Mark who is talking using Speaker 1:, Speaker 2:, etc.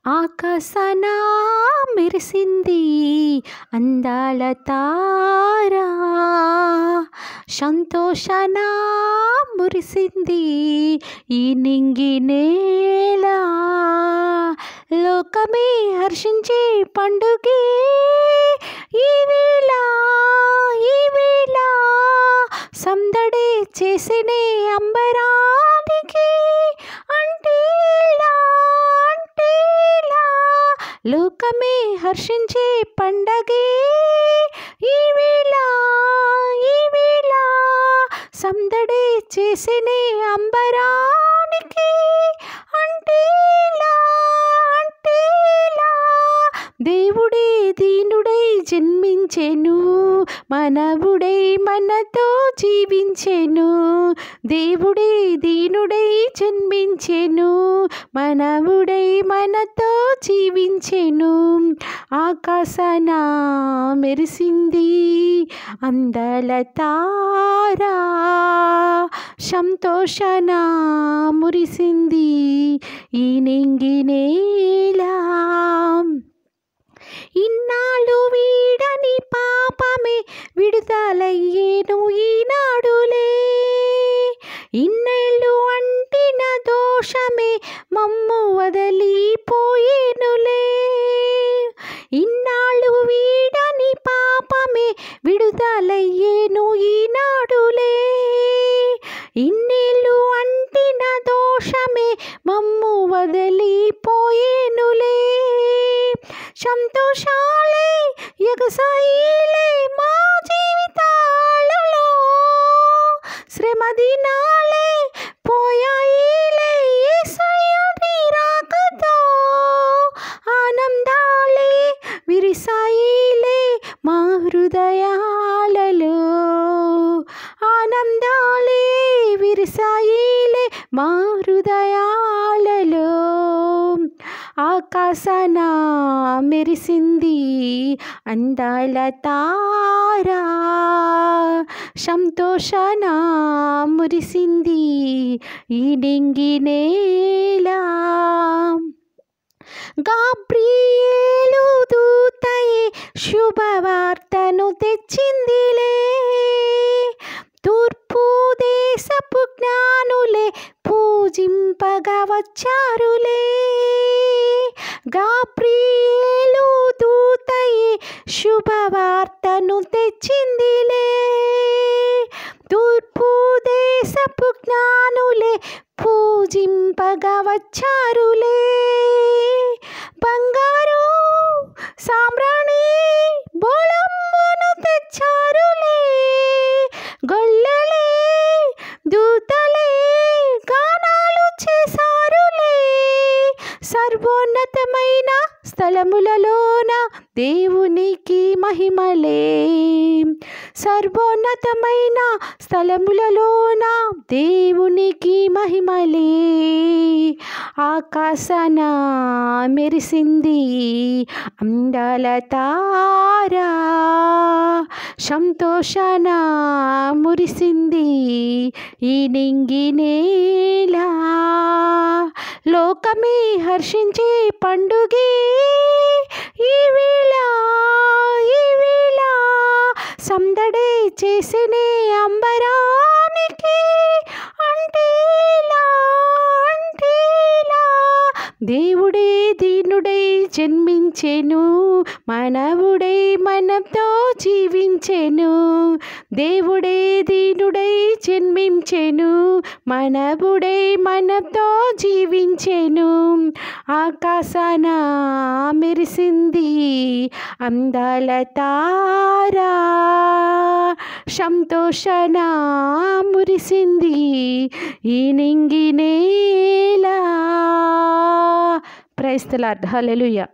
Speaker 1: ఆకాశాన మెరిసింది అందాల తార, సంతోషాన మురిసింది ఈ నింగి నేల. లోకమే హర్షించే పండుగే ఈ వేళ, ఈ వేళ సందడే చేసినే అంబరానికి. అంటేలా అంటేలా లోకమే హర్షించే పండగే ఈ వేళ, ఈ వేళ సందడే చేసినే అంబరానికి. అంటేలా అంటేలా దేవుడే దీనుడై జన్మించెను, మనవుడై మనతో జీవించెను. దేవుడే దీనుడై జన్మించెను, మనవుడై మనతో జీవించెను. ఆకాశాన మెరిసింది అందాల తార, సంతోషాన మురిసింది ఈ నింగి నేల. ఇన్నాళ్ళు వీడని పాపమే విడుదలయ్యేను ఈనాడులే, ఇన్నేళ్ళు అంటిన దోషమే మమ్ము వదిలిపోయేనులే. ఇన్నాళ్ళు వీడని పాపమే విడుదలయ్యేను ఈనాడులే, ఇన్నేళ్ళు అంటిన దోషమే మమ్ము వదిలిపోయేనులే. సంతోషాలే ఎగసాయిలే మా జీవితాలలో, శ్రమ దినాలే పోయాయిలే యేసయ్య నీ రాకతో. ఆనందాలే విరిసాయిలే మా హృదయాలలో, ఆనందాలే విరిసాయిలే మా హృదయాలలో. ఆకాశాన మెరిసింది అందాల తార, సంతోషాన మురిసింది ఈ నింగి నేల. గాబ్రియేలు దూతయే శుభవార్తను తెచ్చిందిలే, తూర్పు దేశపు జ్ఞానులే పూజింపగా వచ్చారులే. గాబ్రియేలు దూతయే శుభవార్తను తెచ్చిందిలే, తూర్పు దేశపు జ్ఞానులే పూజింపగా వచ్చారులే. బంగారు సామ్రాణి బోళంబును తెచ్చారులే, గొల్లలే దూతలే గానాలు చేశారులే. సర్వోన్నతమైన స్థలములలోన దేవునికి మహిమలే, సర్వోన్నతమైన స్థలములలోన దేవునికి మహిమలే. ఆకాశాన మెరిసింది అందాల తార, సంతోషాన మురిసింది ఈ నింగి నేల. లోకమే హర్షించే పండుగే ఈ వేళ, ఈ వేళ సందడే చేసినే అంబరానికి. అంటేలా అంటేలా దేవుడే దీనుడై జన్మించెను, మనవుడై మనతో జీవించెను. దేవుడే దీనుడై జన్మించెను, మనవుడై మనతో జీవించెను. ఆకాశాన మెరిసింది అందాల తార, సంతోషాన మురిసింది ఈ నింగి నేల. Praise the Lord. హల్లెలూయా.